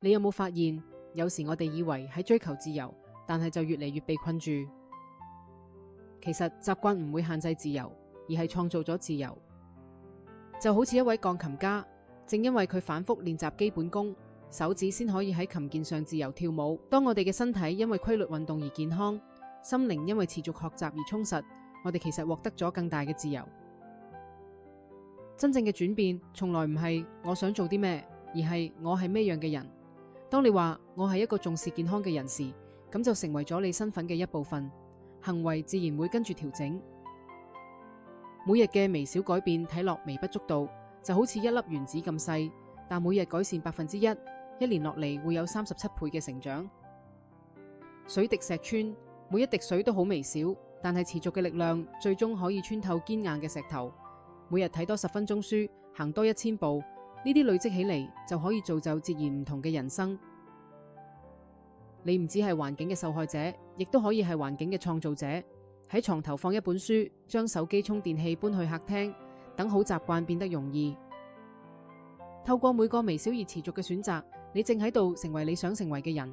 你有冇發現，有時我哋以為喺追求自由，但係就越嚟越被困住。其實習慣唔會限制自由，而係創造咗自由。就好似一位鋼琴家，正因為佢反覆練習基本功，手指先可以喺琴鍵上自由跳舞。當我哋嘅身體因為規律運動而健康，心靈因為持續學習而充實，我哋其實獲得咗更大嘅自由。真正嘅轉變，從來唔係我想做啲咩，而係我係咩樣嘅人。當你話我係一個重視健康嘅人時，咁就成為咗你身份嘅一部分，行為自然會跟住調整。每日嘅微小改變睇落微不足道，就好似一粒原子咁細，但每日改善1%，一年落嚟會有37倍嘅成長。水滴石穿，每一滴水都好微小，但係持續嘅力量最終可以穿透堅硬嘅石頭。每日睇多10分鐘書，行多1000步，呢啲累積起嚟就可以造就截然唔同嘅人生。你唔只係環境嘅受害者，亦都可以係環境嘅創造者。喺床頭放一本書，將手機充電器搬去客廳，等好習慣變得容易。透過每個微小而持續嘅選擇，你正喺度成為你想成為嘅人。